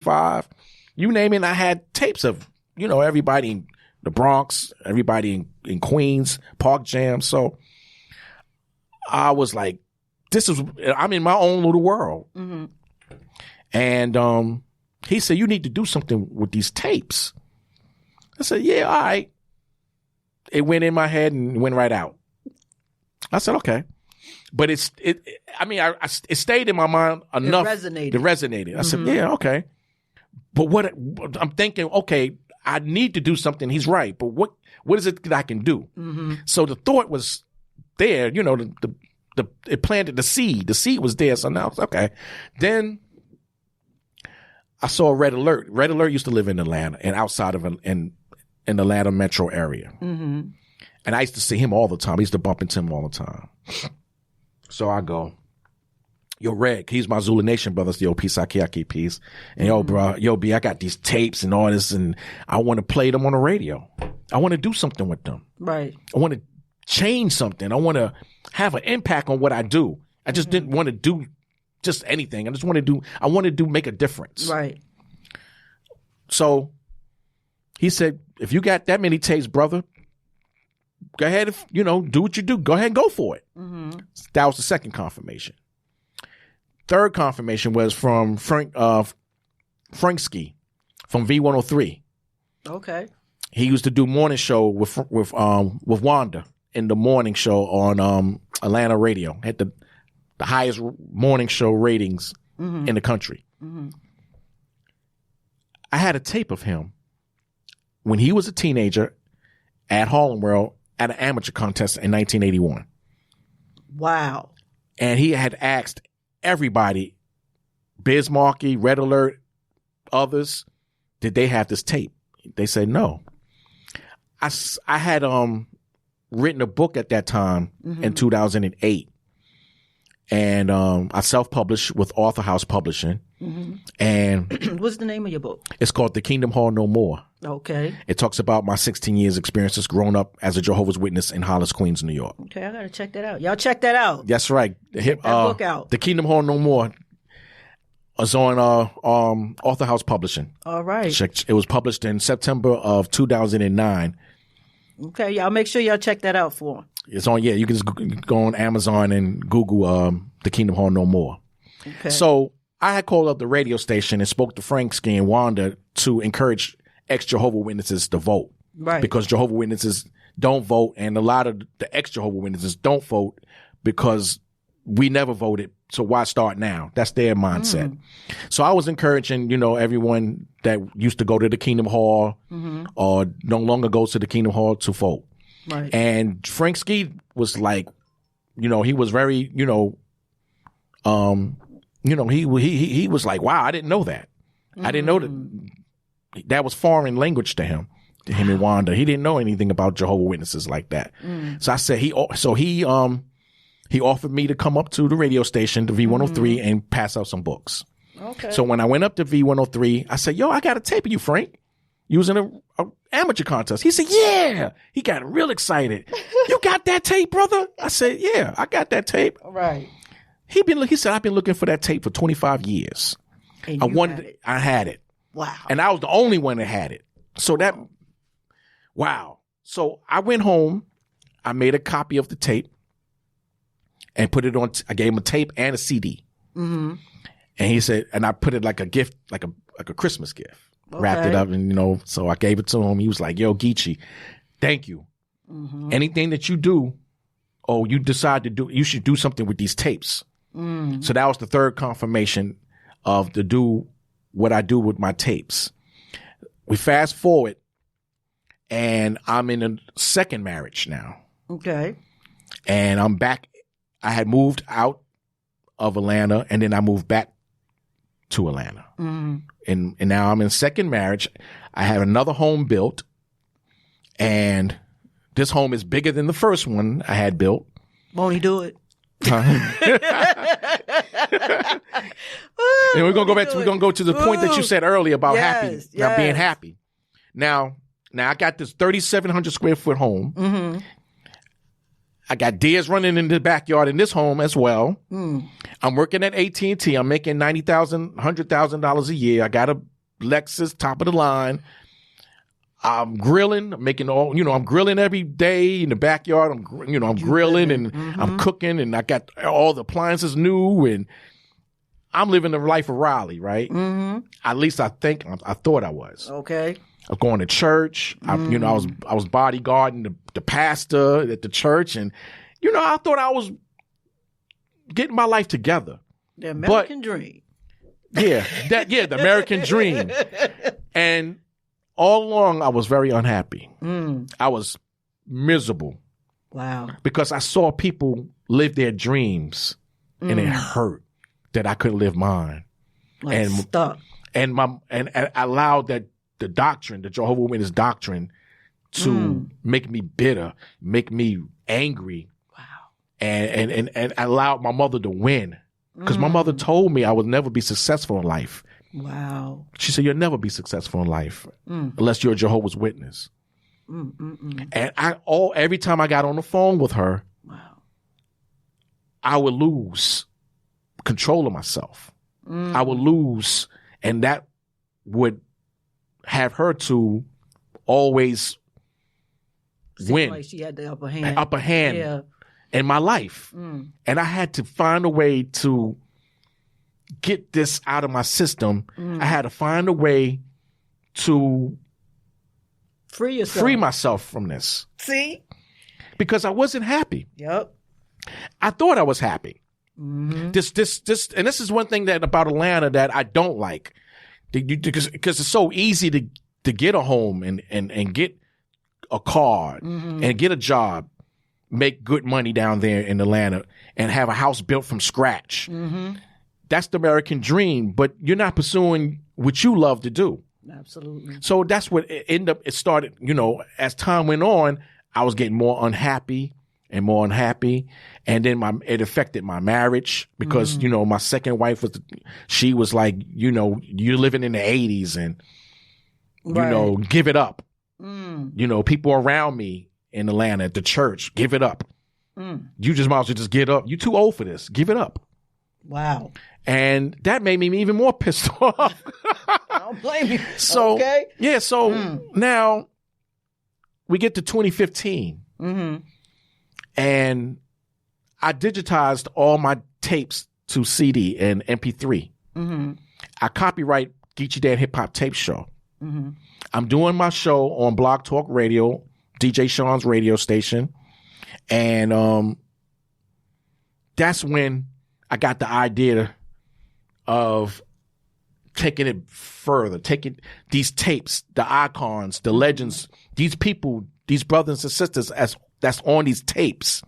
5. You name it, I had tapes of, everybody in the Bronx, everybody in Queens, Park Jam. So I was like, I'm in my own little world. Mm-hmm. And he said, you need to do something with these tapes. I said, yeah, all right. It went in my head and went right out. I said, okay. But it stayed in my mind enough. It resonated. I said, yeah, okay. But what I'm thinking, okay, I need to do something. He's right. But what is it that I can do? Mm-hmm. So the thought was there, it planted the seed. The seed was there. So now it's okay. Then I saw Red Alert. Red Alert used to live in Atlanta and outside of in the Atlanta metro area. Mm-hmm. And I used to see him all the time. I used to bump into him all the time. So I go, yo, Red, he's my Zulu Nation brothers, yo, peace, Aki, peace. And yo, bro, yo, B, I got these tapes and all this, and I want to play them on the radio. I want to do something with them. Right. I want to change something. I want to have an impact on what I do. I just didn't want to do just anything. I wanted to make a difference. Right. So he said, if you got that many tapes, brother, go ahead, do what you do. Go ahead and go for it. Mm-hmm. That was the second confirmation. Third confirmation was from Franksky from V103. Okay. He used to do morning show with Wanda in the morning show on Atlanta radio. Had the highest morning show ratings in the country. Mm-hmm. I had a tape of him when he was a teenager at Harlem World at an amateur contest in 1981. Wow. And he had asked everybody, Biz Markie, Red Alert, others, did they have this tape? They said no. I had written a book at that time in 2008. And I self-published with Author House Publishing. Mm-hmm. And what's the name of your book? It's called The Kingdom Hall No More. Okay. It talks about my 16 years experiences growing up as a Jehovah's Witness in Hollis, Queens, New York. Okay, I got to check that out. Y'all check that out. That's right. Check that book out. The Kingdom Hall No More is on Author House Publishing. All right. It was published in September of 2009. Okay, y'all make sure y'all check that out for him. It's on, you can just go on Amazon and Google The Kingdom Hall No More. Okay. So I had called up the radio station and spoke to Franksky and Wanda to encourage ex-Jehovah Witnesses to vote. Right. Because Jehovah Witnesses don't vote, and a lot of the ex-Jehovah Witnesses don't vote because we never voted, so why start now? That's their mindset. So I was encouraging, everyone that used to go to the Kingdom Hall or no longer goes to the Kingdom Hall to vote. Right. And Franksky was like, he was very, he was like, wow, I didn't know that. I didn't know that was foreign language to him and Wanda. He didn't know anything about Jehovah's Witnesses like that. So I said, he offered me to come up to the radio station, the V103, and pass out some books. Okay. So when I went up to V103, I said, yo, I got a tape of you, Frank. You was in a amateur contest. He said, yeah. He got real excited. You got that tape, brother? I said, yeah, I got that tape. All right. He said, I've been looking for that tape for 25 years. And I had it. Wow. And I was the only one that had it. So wow. So I went home. I made a copy of the tape and put it on. I gave him a tape and a CD. Mm-hmm. And he said, and I put it like a gift, like a Christmas gift. Okay. Wrapped it up and, so I gave it to him. He was like, yo, Geechie, thank you. Mm-hmm. Anything that you do, you decide to do, you should do something with these tapes. Mm. So that was the third confirmation of to do what I do with my tapes. We fast forward and I'm in a second marriage now. Okay. And I'm back. I had moved out of Atlanta and then I moved back to Atlanta. Mm. And now I'm in second marriage. I have another home built, and this home is bigger than the first one I had built. Won't he do it? And we're gonna go back. We're gonna go to the point that you said earlier about about being happy. Now I got this 3,700 square foot home. Mm-hmm. I got deers running in the backyard in this home as well. I'm working at AT&T. I'm making $90,000, $100,000 a year. I got a Lexus, top of the line. I'm grilling, I'm making I'm grilling every day in the backyard. I'm grilling and I'm cooking, and I got all the appliances new, and I'm living the life of Raleigh, right? At least I thought I was. Okay. I was going to church. I was bodyguarding the pastor at the church, and I thought I was getting my life together. The American dream. Yeah, the American dream. And all along, I was very unhappy. I was miserable. Wow. Because I saw people live their dreams, and it hurt that I couldn't live mine. Stuck. And I allowed that the doctrine, the Jehovah's Witness doctrine, to make me bitter, make me angry. Wow. And I allowed my mother to win. Because my mother told me I would never be successful in life. Wow. She said, you'll never be successful in life unless you're a Jehovah's Witness. And every time I got on the phone with her, I would lose control of myself. I would lose, and that would have her to always win. Like she had the upper hand. In my life. And I had to find a way to get this out of my system. I had to find a way to free myself from this. See? Because I wasn't happy. Yep. I thought I was happy. This, and this is one thing that about Atlanta that I don't like. Because it's so easy to get a home and get a car and get a job, make good money down there in Atlanta, and have a house built from scratch. That's the American dream, but you're not pursuing what you love to do. Absolutely. So that's what it started, as time went on, I was getting more unhappy and more unhappy. And then it affected my marriage because, my second wife she was like, you're living in the 80s and, give it up. People around me in Atlanta at the church, give it up. You just might as well just get up. You're too old for this. Give it up. Wow. And that made me even more pissed off. I don't blame you. So, okay. Yeah, so now we get to 2015. And I digitized all my tapes to CD and MP3. I copyright Geechie Dan Hip Hop Tape Show. I'm doing my show on Blog Talk Radio, DJ Sean's radio station. And that's when I got the idea of taking it further, taking these tapes, the icons, the legends, these people, these brothers and sisters that's on these tapes.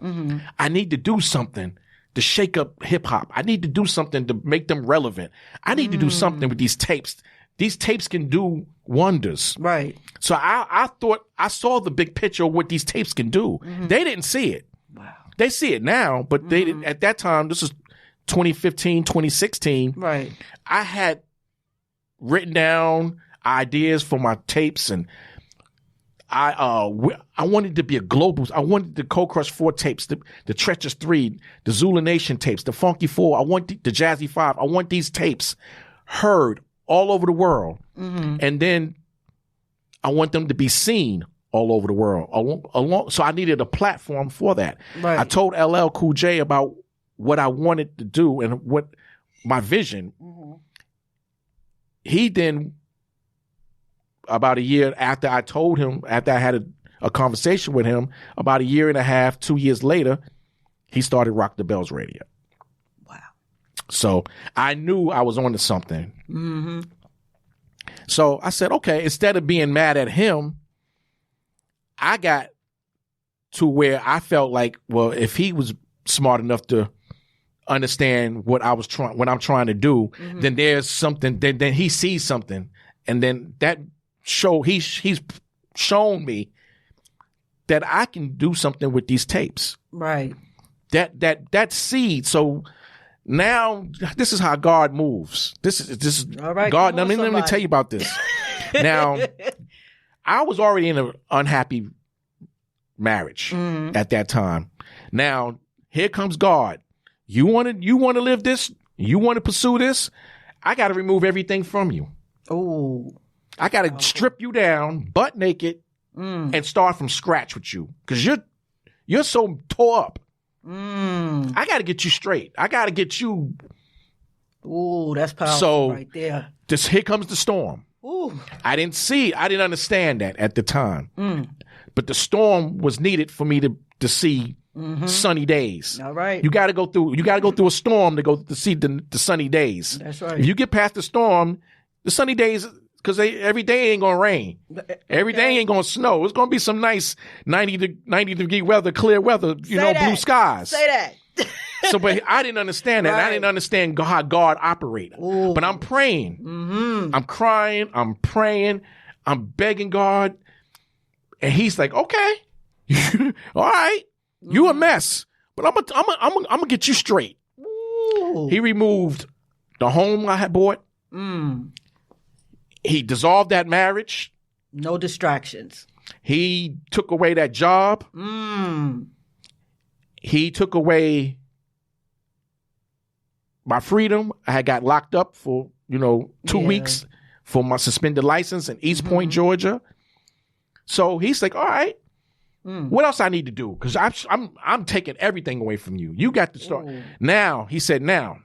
I need to do something to shake up hip hop. I need to do something to make them relevant. I need to do something with these tapes. These tapes can do wonders. Right. So I thought I saw the big picture of what these tapes can do. They didn't see it. Wow. They see it now, but they didn't at that time. This is 2015, 2016. Right. I had written down ideas for my tapes, and I wanted to be a global. I wanted the Cold Crush 4 tapes, the Treacherous 3, the Zulu Nation tapes, the Funky 4. I want the Jazzy 5. I want these tapes heard all over the world. And then I want them to be seen all over the world. So I needed a platform for that. Right. I told LL Cool J about what I wanted to do and what my vision. He then, about a year after I told him, after I had a conversation with him, about a year and a half, 2 years later, he started Rock the Bells Radio. Wow. So I knew I was onto something. So I said, okay, instead of being mad at him, I got to where I felt like, well, if he was smart enough to understand what I'm trying to do, then there's something, then he sees something. And then that he's shown me that I can do something with these tapes. Right. That seed. So now this is how God moves. This is all right, God. Now, let me tell you about this. Now, I was already in an unhappy marriage at that time. Now, here comes God. You want to live this? You want to pursue this? I got to remove everything from you. Oh. I got to strip you down, butt naked, and start from scratch with you. Because you're so tore up. I got to get you straight. I got to get you. Ooh, that's powerful So, right there. Here comes the storm. Ooh. I didn't understand that at the time. But the storm was needed for me to see sunny days. All right. You got to go through a storm to see the sunny days. That's right. If you get past the storm, the sunny days, because every day ain't gonna rain. Every day ain't gonna snow. It's gonna be some nice 90 degree weather, clear weather, blue skies. Say that. So, but I didn't understand that. Right. I didn't understand how God operated. Ooh. But I'm praying. I'm crying. I'm praying. I'm begging God. And he's like, okay, all right, you a mess, but I'm gonna get you straight. Ooh. He removed the home I had bought. He dissolved that marriage. No distractions. He took away that job. He took away my freedom. I had got locked up for 2 weeks for my suspended license in East Point, Georgia. So he's like, all right, what else I need to do? Because I'm taking everything away from you. You got to start. Now, he said, now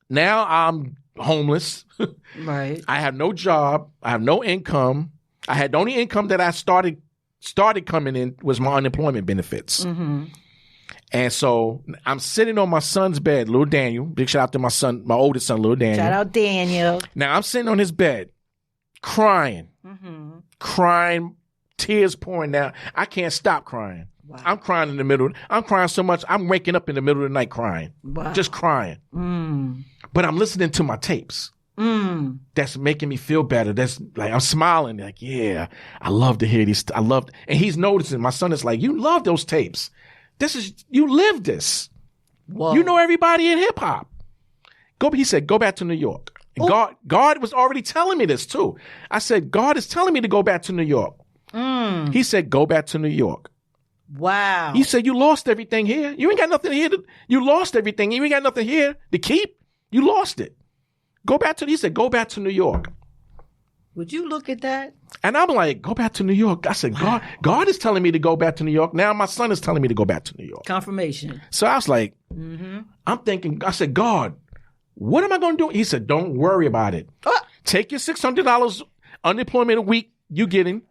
I'm homeless. Right. I have no job. I have no income. I had the only income that I started coming in was my unemployment benefits. And so I'm sitting on my son's bed, little Daniel. Big shout out to my oldest son, little Daniel. Shout out Daniel. Now I'm sitting on his bed, crying, tears pouring down. I can't stop crying. Wow. I'm crying in the middle. I'm crying so much, I'm waking up in the middle of the night crying. Wow. Just crying. But I'm listening to my tapes. That's making me feel better. That's like, I'm smiling. Like, yeah, I love to hear these. And he's noticing. My son is like, you love those tapes. You live this. Whoa. You know everybody in hip hop. He said, go back to New York. And God was already telling me this too. I said, God is telling me to go back to New York. He said, go back to New York. Wow. He said, you lost everything here. You ain't got nothing here. You lost everything. You ain't got nothing here to keep. You lost it. He said, go back to New York. Would you look at that? And I'm like, go back to New York. I said, God is telling me to go back to New York. Now my son is telling me to go back to New York. Confirmation. So I was like, I'm thinking, I said, God, what am I going to do? He said, don't worry about it. Take your $600 unemployment a week you getting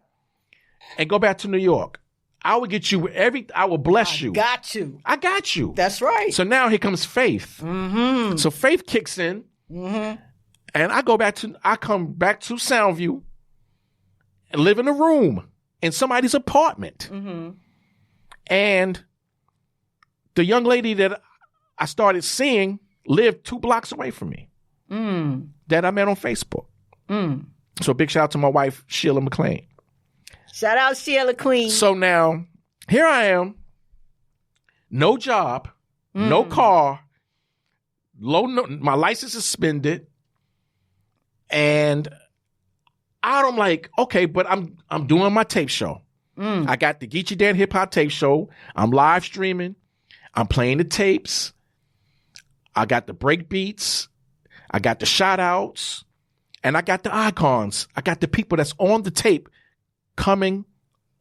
and go back to New York. I will get you I will bless you. Got you. I got you. That's right. So now here comes faith. So faith kicks in. And I come back to Soundview and live in a room in somebody's apartment. And the young lady that I started seeing lived 2 blocks away from me that I met on Facebook. So big shout out to my wife, Sheila McLean. Shout out Sheila Queen. So now here I am, no job, no car, my license is suspended. And I'm like, okay, but I'm doing my tape show. I got the Geechie Dan hip hop tape show. I'm live streaming. I'm playing the tapes. I got the break beats. I got the shout outs. And I got the icons. I got the people that's on the tape coming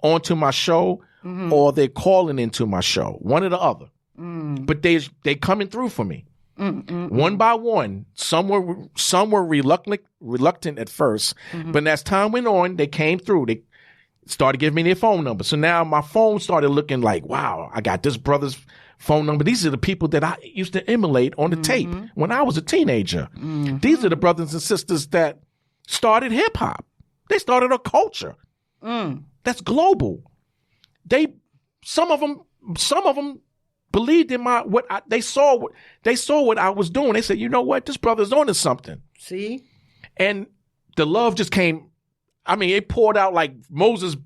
onto my show or they're calling into my show. One or the other. But they coming through for me. One by one. Some were reluctant at first, but as time went on, they came through. They started giving me their phone number. So now my phone started looking like, wow, I got this brother's phone number. These are the people that I used to emulate on the tape when I was a teenager. These are the brothers and sisters that started hip hop. They started a culture that's global. Some of them believed in they saw what I was doing. They said, you know what, this brother's on to something. See? And the love just came. I mean, it poured out like Moses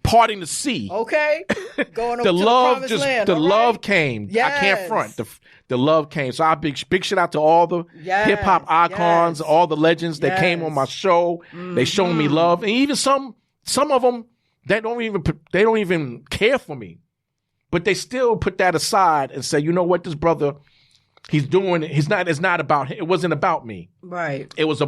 parting the sea. Okay. Going over the to love the promised land. the All love right. came. Yes. I can't front. The love came. So I big shout out to all the hip hop icons, all the legends that came on my show. They showed me love, and even some of them they don't even care for me. But they still put that aside and say, you know what, this brother, it's not about, it wasn't about me. Right. It was